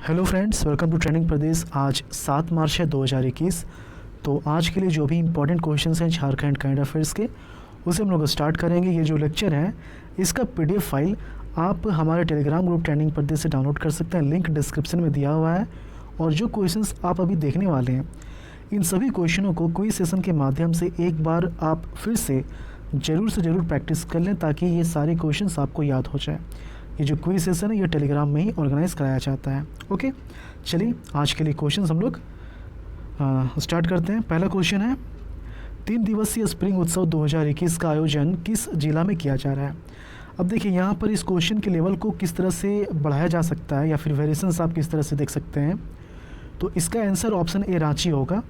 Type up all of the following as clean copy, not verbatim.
Hello friends, welcome to training प्रदेश। आज 7 मार्च है 2021। तो आज के लिए जो भी इंपॉर्टेंट क्वेश्चंस हैं झारखंड करंट अफेयर्स के, उसे हम लोग स्टार्ट करेंगे। ये जो लेक्चर है इसका पीडीएफ फाइल आप हमारे टेलीग्राम ग्रुप ट्रेनिंग प्रदेश से डाउनलोड कर सकते हैं। लिंक डिस्क्रिप्शन में दिया हुआ है। और जो क्वेश्चंस आप अभी देखने वाले हैं, इन सभी क्वेश्चनों को क्विज सेशन के माध्यम से एक बार आप फिर से ज़रूर प्रैक्टिस कर लें, ताकि ये सारे क्वेश्चंस आपको याद हो जाए। ये जो क्विज सेशन है ये टेलीग्राम में ही ऑर्गेनाइज कराया जाता है। ओके, चलिए आज के लिए क्वेश्चंस हम लोग स्टार्ट करते हैं। पहला क्वेश्चन है, 3 दिवसीय स्प्रिंग उत्सव 2021 का आयोजन किस जिला में किया जा रहा है? अब देखिए, यहाँ पर इस क्वेश्चन के लेवल को किस तरह से बढ़ाया जा सकता है या फिर वेरिएशंस आप किस तरह से देख सकते हैं। तो इसका आंसर ऑप्शन ए रांची होगा।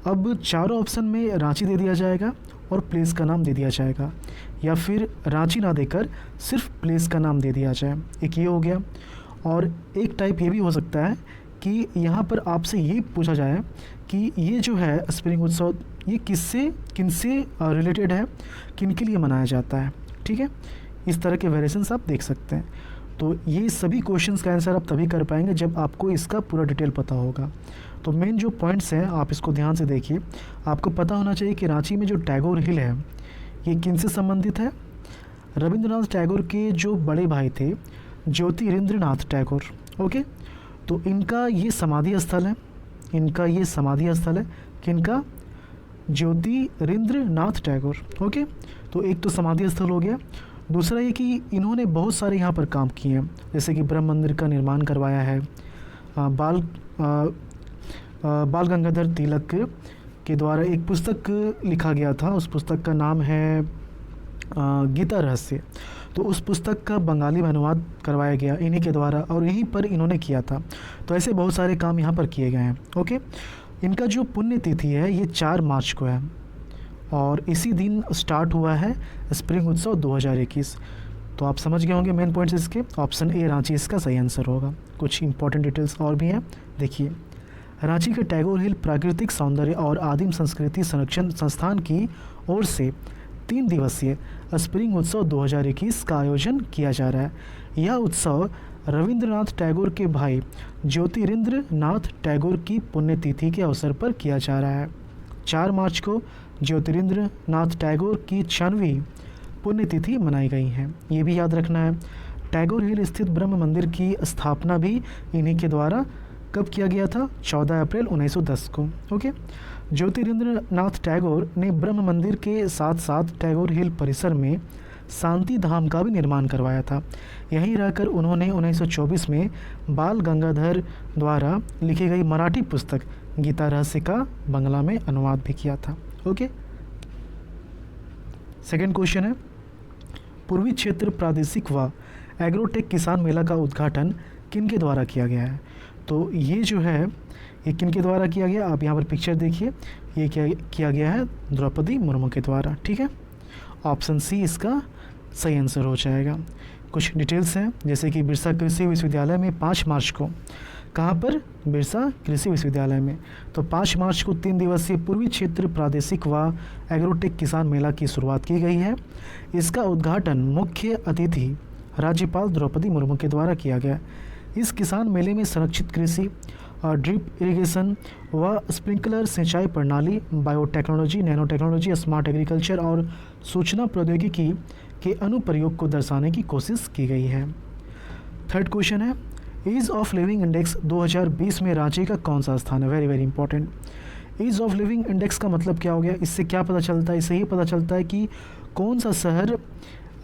अब चारों ऑप्शन में रांची दे दिया जाएगा और प्लेस का नाम दे दिया जाएगा, या फिर रांची ना देकर सिर्फ प्लेस का नाम दे दिया जाए। एक ये हो गया। और एक टाइप ये भी हो सकता है कि यहाँ पर आपसे ये पूछा जाए कि ये जो है स्प्रिंग उत्सव ये किनसे रिलेटेड है, किन के लिए मनाया जाता है। ठीक है, इस तरह के वेरिएशंस आप देख सकते हैं। तो ये सभी क्वेश्चंस का आंसर आप तभी कर पाएंगे जब आपको इसका पूरा डिटेल पता होगा। तो मेन जो पॉइंट्स हैं आप इसको ध्यान से देखिए। आपको पता होना चाहिए कि रांची में जो टैगोर हिल है ये किनसे संबंधित है? रविंद्रनाथ टैगोर के जो बड़े भाई थे ज्योतिरिंद्रनाथ टैगोर। ओके, तो इनका ये समाधि स्थल है। किनका? ज्योतिरिंद्रनाथ टैगोर। ओके, तो एक तो समाधि स्थल हो गया। दूसरा ये कि इन्होंने बहुत सारे यहाँ पर काम किए हैं, जैसे कि ब्रह्म मंदिर का निर्माण करवाया है। बाल गंगाधर तिलक के द्वारा एक पुस्तक लिखा गया था, उस पुस्तक का नाम है गीता रहस्य। तो उस पुस्तक का बंगाली में अनुवाद करवाया गया इन्हीं के द्वारा, और यहीं पर इन्होंने किया था। तो ऐसे बहुत सारे काम यहाँ पर किए गए हैं। ओके, इनका जो पुण्यतिथि है ये 4 मार्च को है, और इसी दिन स्टार्ट हुआ है स्प्रिंग उत्सव 2021। तो आप समझ गए होंगे मेन पॉइंट्स इसके। ऑप्शन ए रांची इसका सही आंसर होगा। कुछ इंपॉर्टेंट डिटेल्स और भी हैं, देखिए। रांची के टैगोर हिल प्राकृतिक सौंदर्य और आदिम संस्कृति संरक्षण संस्थान की ओर से 3 दिवसीय स्प्रिंग उत्सव 2021 का आयोजन किया जा रहा है। यह उत्सव रविंद्रनाथ टैगोर के भाई ज्योतिरिंद्रनाथ टैगोर की पुण्यतिथि के अवसर पर किया जा रहा है। 4 मार्च को ज्योतिरिंद्रनाथ टैगोर की 96वीं पुण्यतिथि मनाई गई है, ये भी याद रखना है। टैगोर हिल स्थित ब्रह्म मंदिर की स्थापना भी इन्हीं के द्वारा कब किया गया था? 14 अप्रैल 1910 को। ओके, ज्योतिरिंद्रनाथ टैगोर ने ब्रह्म मंदिर के साथ साथ टैगोर हिल परिसर में शांति धाम का भी निर्माण करवाया था। यहीं रहकर उन्होंने 1924 में बाल गंगाधर द्वारा लिखी गई मराठी पुस्तक गीता रहस्य का बांग्ला में अनुवाद भी किया था। ओके, सेकंड क्वेश्चन है, पूर्वी क्षेत्र प्रादेशिक व एग्रोटेक किसान मेला का उद्घाटन किन के द्वारा किया गया है? तो ये जो है ये किन के द्वारा किया गया? आप यहाँ पर पिक्चर देखिए, ये क्या किया गया है? द्रौपदी मुर्मू के द्वारा। ठीक है, ऑप्शन सी इसका सही आंसर हो जाएगा। कुछ डिटेल्स हैं, जैसे कि बिरसा कृषि विश्वविद्यालय में 5 मार्च को, कहाँ पर? बिरसा कृषि विश्वविद्यालय में। तो 5 मार्च को 3 दिवसीय पूर्वी क्षेत्र प्रादेशिक व एग्रोटेक किसान मेला की शुरुआत की गई है। इसका उद्घाटन मुख्य अतिथि राज्यपाल द्रौपदी मुर्मू के द्वारा किया गया। इस किसान मेले में संरक्षित कृषि, ड्रिप इरिगेशन व स्प्रिंकलर सिंचाई प्रणाली, biotechnology, nano technology, smart agriculture और सूचना प्रौद्योगिकी के अनुप्रयोग को दर्शाने की कोशिश की गई है। थर्ड क्वेश्चन है, ईज ऑफ लिविंग इंडेक्स 2020 में रांची का कौन सा स्थान है? Very important. Ease of living index का मतलब क्या हो गया? इससे क्या पता चलता है? इससे ये पता चलता है कि कौन सा शहर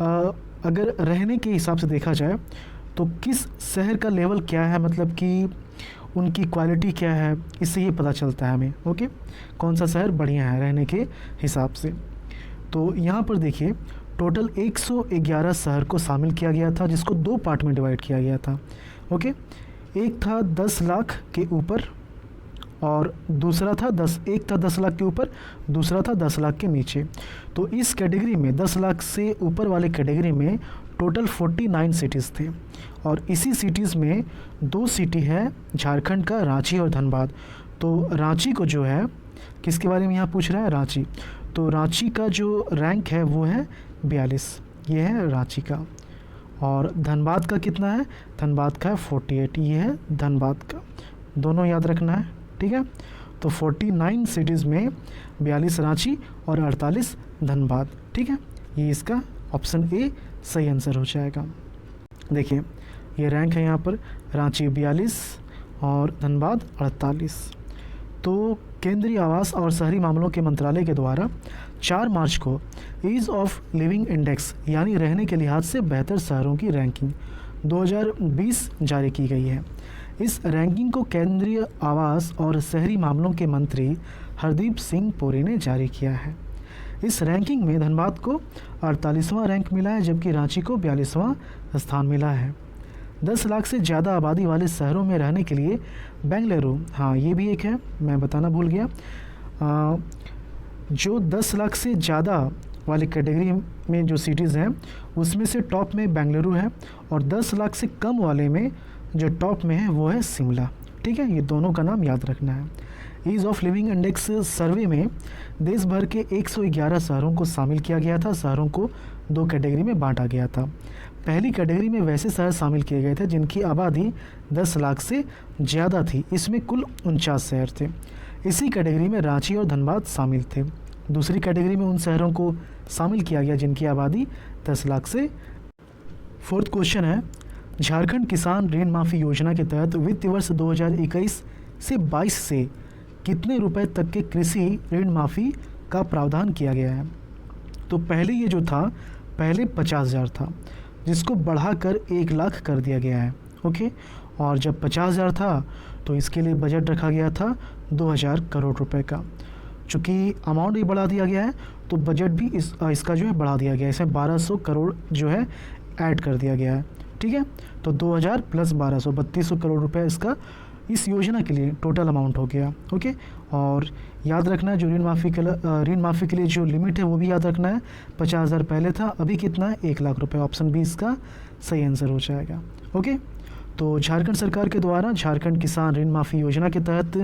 अगर रहने के हिसाब से देखा जाए तो किस शहर का लेवल क्या है, मतलब कि उनकी क्वालिटी क्या है, इससे ये पता चलता है हमें। ओके, कौन सा शहर बढ़िया है रहने के हिसाब से। तो यहाँ पर देखिए, टोटल 111 शहर को शामिल किया गया था, जिसको 2 पार्ट में डिवाइड किया गया था। ओके, एक था 10 लाख के ऊपर और दूसरा था 10 लाख के ऊपर, दूसरा था 10 लाख के नीचे। तो इस कैटेगरी में 10 लाख से ऊपर वाले कैटेगरी में टोटल 49 सिटीज़ थे, और इसी सिटीज़ में 2 सिटी है झारखंड का, रांची और धनबाद। तो रांची को जो है, किसके बारे में यहाँ पूछ रहा है? रांची। तो रांची का जो रैंक है वो है 42, ये है रांची का। और धनबाद का कितना है, धनबाद का है 48, ये है धनबाद का, दोनों याद रखना है, ठीक है। तो 49 सिटीज़ में 42 रांची और 48 धनबाद, ठीक है। ये इसका ऑप्शन ए सही आंसर हो जाएगा। देखिए ये रैंक है यहाँ पर, रांची 42 और धनबाद 48। तो केंद्रीय आवास और शहरी मामलों के मंत्रालय के द्वारा 4 मार्च को ईज़ ऑफ लिविंग इंडेक्स यानी रहने के लिहाज से बेहतर शहरों की रैंकिंग 2020 जारी की गई है। इस रैंकिंग को केंद्रीय आवास और शहरी मामलों के मंत्री हरदीप सिंह पुरी ने जारी किया है। इस रैंकिंग में धनबाद को 48वां रैंक मिला है, जबकि रांची को 42वां स्थान मिला है। 10 लाख से ज़्यादा आबादी वाले शहरों में रहने के लिए बेंगलुरु, हाँ ये भी एक है, मैं बताना भूल गया, जो 10 लाख से ज़्यादा वाली कैटेगरी में जो सिटीज़ हैं उसमें से टॉप में बेंगलुरु है, और 10 लाख से कम वाले में जो टॉप में है वो है शिमला, ठीक है। ये दोनों का नाम याद रखना है। ईज़ ऑफ लिविंग इंडेक्स सर्वे में देश भर के 111 शहरों को शामिल किया गया था। शहरों को 2 कैटेगरी में बांटा गया था। पहली कैटेगरी में वैसे शहर शामिल किए गए थे जिनकी आबादी 10 लाख से ज़्यादा थी, इसमें कुल 49 शहर थे। इसी कैटेगरी में रांची और धनबाद शामिल थे। दूसरी कैटेगरी में उन शहरों को शामिल किया गया जिनकी आबादी 10 लाख से। फोर्थ क्वेश्चन है, झारखंड किसान ऋण माफ़ी योजना के तहत वित्तीय वर्ष 2021 से 22 से कितने रुपए तक के कृषि ऋण माफ़ी का प्रावधान किया गया है? तो पहले ये जो था, पहले 50,000 था, जिसको बढ़ाकर 1 लाख कर दिया गया है, ओके। और जब 50,000 था तो इसके लिए बजट रखा गया था 2,000 करोड़ रुपए का। चूँकि अमाउंट भी बढ़ा दिया गया है तो बजट भी इसका जो है बढ़ा दिया गया है, इसमें 1200 करोड़ जो है ऐड कर दिया गया है, ठीक है। तो 2,000 प्लस 1200, 3200 करोड़ रुपए इसका इस योजना के लिए टोटल अमाउंट हो गया, ओके। और याद रखना है जो ऋण माफ़ी के लिए जो लिमिट है वो भी याद रखना है। 50,000 पहले था, अभी कितना है, 1 लाख रुपए। ऑप्शन बी इसका सही आंसर हो जाएगा, ओके। तो झारखंड सरकार के द्वारा झारखंड किसान ऋण माफ़ी योजना के तहत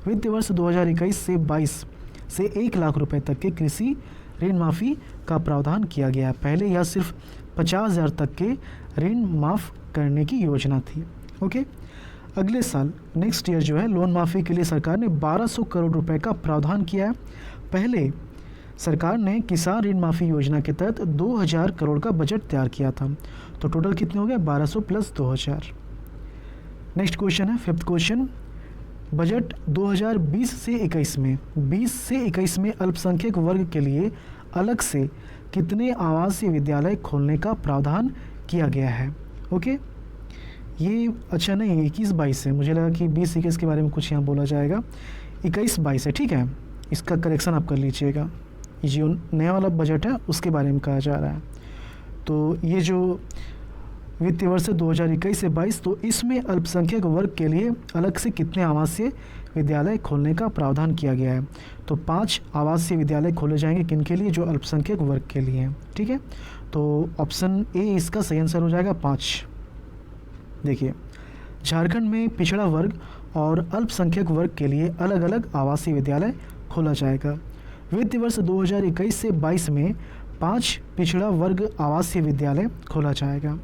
वित्तीय वर्ष 2021 से 22 से 1 लाख रुपए तक के कृषि ऋण माफ़ी का प्रावधान किया गया। पहले यह सिर्फ 50,000 तक के ऋण माफ़ करने की योजना थी, ओके। अगले साल नेक्स्ट ईयर जो है लोन माफ़ी के लिए सरकार ने 1200 करोड़ रुपए का प्रावधान किया है। पहले सरकार ने किसान ऋण माफ़ी योजना के तहत 2,000 करोड़ का बजट तैयार किया था, तो टोटल कितने हो गए, 1200 प्लस 2,000। नेक्स्ट क्वेश्चन है, फिफ्थ क्वेश्चन, बजट 2020 से 21 में 20 से 21 में अल्पसंख्यक वर्ग के लिए अलग से कितने आवासीय विद्यालय खोलने का प्रावधान किया गया है, ओके। ये अच्छा नहीं, 21-22 है, मुझे लगा कि 20-21 के बारे में कुछ यहाँ बोला जाएगा। 21-22 है, ठीक है, इसका करेक्शन आप कर लीजिएगा। ये जो नया वाला बजट है उसके बारे में कहा जा रहा है। तो ये जो वित्तीय वर्ष 2021 से 22, तो इसमें अल्पसंख्यक वर्ग के लिए अलग से कितने आवासीय विद्यालय खोलने का प्रावधान किया गया है? तो 5 आवासीय विद्यालय खोले जाएंगे, किनके लिए? जो अल्पसंख्यक वर्ग के लिए हैं, ठीक है। तो ऑप्शन ए इसका सही आंसर हो जाएगा 5। देखिए, झारखंड में पिछड़ा वर्ग और अल्पसंख्यक वर्ग के लिए अलग अलग आवासीय विद्यालय खोला जाएगा। वित्तीय वर्ष 2021 से 22 में 5 पिछड़ा वर्ग आवासीय विद्यालय खोला जाएगा।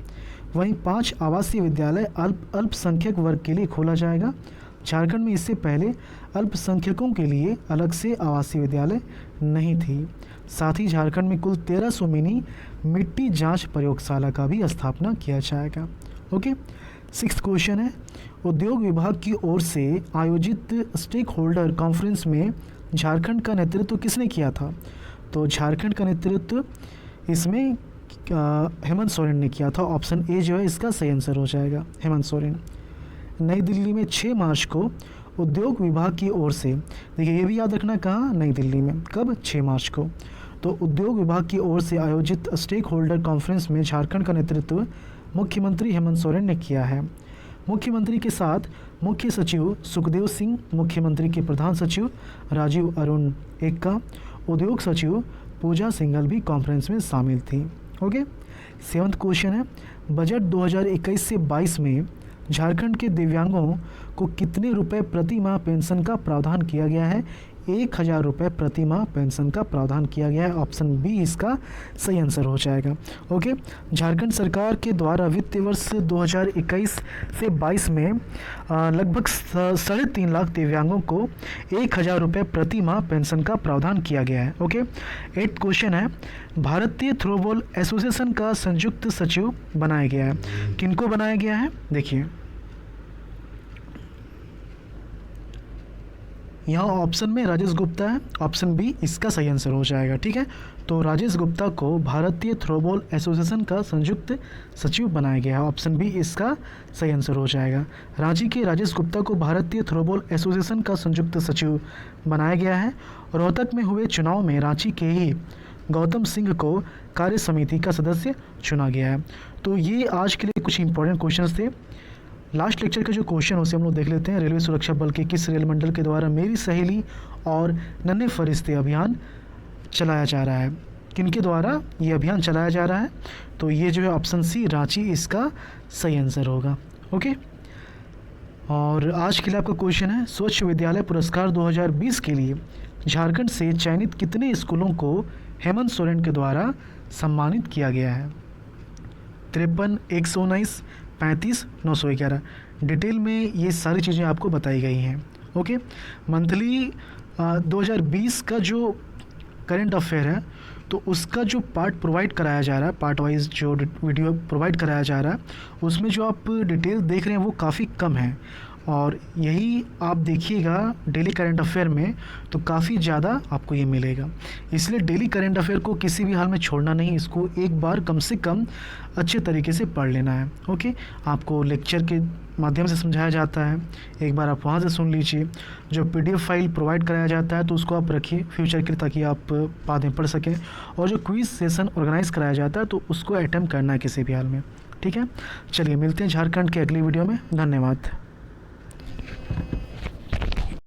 वहीं 5 आवासीय विद्यालय अल्पसंख्यक वर्ग के लिए खोला जाएगा। झारखंड में इससे पहले अल्पसंख्यकों के लिए अलग से आवासीय विद्यालय नहीं थी। साथ ही झारखंड में कुल 1300 मिनी मिट्टी जांच प्रयोगशाला का भी स्थापना किया जाएगा, ओके। 6th क्वेश्चन है, उद्योग विभाग की ओर से आयोजित स्टेक होल्डर कॉन्फ्रेंस में झारखंड का नेतृत्व किसने किया था? तो झारखंड का नेतृत्व इसमें हेमंत सोरेन ने किया था। ऑप्शन ए जो है इसका सही आंसर हो जाएगा, हेमंत सोरेन। नई दिल्ली में 6 मार्च को उद्योग विभाग की ओर से, देखिए ये भी याद रखना, कहाँ? नई दिल्ली में। कब? 6 मार्च को। तो उद्योग विभाग की ओर से आयोजित स्टेक होल्डर कॉन्फ्रेंस में झारखंड का नेतृत्व मुख्यमंत्री हेमंत सोरेन ने किया है। मुख्यमंत्री के साथ मुख्य सचिव सुखदेव सिंह, मुख्यमंत्री के प्रधान सचिव राजीव अरुण एक्का, उद्योग सचिव पूजा सिंघल भी कॉन्फ्रेंस में शामिल थी, ओके। 7th क्वेश्चन है, बजट 2021 से 22 में झारखंड के दिव्यांगों को कितने रुपए प्रति माह पेंशन का प्रावधान किया गया है? 1000 रुपये प्रति माह पेंशन का प्रावधान किया गया है। ऑप्शन बी इसका सही आंसर हो जाएगा। ओके, झारखंड सरकार के द्वारा वित्तीय वर्ष 2021 से 22 में लगभग 3.5 लाख दिव्यांगों को 1000 रुपये प्रति माह पेंशन का प्रावधान किया गया है। ओके, 8 क्वेश्चन है, भारतीय थ्रोबॉल एसोसिएशन का संयुक्त सचिव बनाया गया है। किनको बनाया गया है? देखिए यहाँ ऑप्शन में राजेश गुप्ता है, ऑप्शन बी इसका सही आंसर हो जाएगा। ठीक है, तो राजेश गुप्ता को भारतीय थ्रोबॉल एसोसिएशन का संयुक्त सचिव बनाया गया है। ऑप्शन बी इसका सही आंसर हो जाएगा। रांची के राजेश गुप्ता को भारतीय थ्रोबॉल एसोसिएशन का संयुक्त सचिव बनाया गया है। रोहतक में हुए चुनाव में रांची के ही गौतम सिंह को कार्य समिति का सदस्य चुना गया है। तो ये आज के लिए कुछ इंपॉर्टेंट क्वेश्चन थे। लास्ट लेक्चर का जो क्वेश्चन उसे हम लोग देख लेते हैं। रेलवे सुरक्षा बल के किस रेल मंडल के द्वारा मेरी सहेली और नन्हे फरिश्ते अभियान चलाया जा रहा है? किनके द्वारा ये अभियान चलाया जा रहा है? तो ये जो है ऑप्शन सी रांची इसका सही आंसर होगा। ओके, और आज के लिए आपका क्वेश्चन है, स्वच्छ विद्यालय पुरस्कार 2020 के लिए झारखंड से चयनित कितने स्कूलों को हेमंत सोरेन के द्वारा सम्मानित किया गया है? 53, 119, 35, 911। डिटेल में ये सारी चीज़ें आपको बताई गई हैं। ओके, मंथली 2020 का जो करंट अफेयर है तो उसका जो पार्ट प्रोवाइड कराया जा रहा है, पार्ट वाइज जो वीडियो प्रोवाइड कराया जा रहा है, उसमें जो आप डिटेल देख रहे हैं वो काफ़ी कम है, और यही आप देखिएगा डेली करंट अफेयर में तो काफ़ी ज़्यादा आपको ये मिलेगा। इसलिए डेली करंट अफेयर को किसी भी हाल में छोड़ना नहीं, इसको एक बार कम से कम अच्छे तरीके से पढ़ लेना है। ओके, आपको लेक्चर के माध्यम से समझाया जाता है, एक बार आप वहाँ से सुन लीजिए। जो PDF फाइल प्रोवाइड कराया जाता है तो उसको आप रखिए फ्यूचर के लिए, ताकि आप बाद में पढ़ सकें। और जो क्विज सेशन ऑर्गेनाइज कराया जाता है तो उसको अटेम्प्ट करना है किसी भी हाल में। ठीक है, चलिए मिलते हैं झारखंड के अगली वीडियो में। धन्यवाद।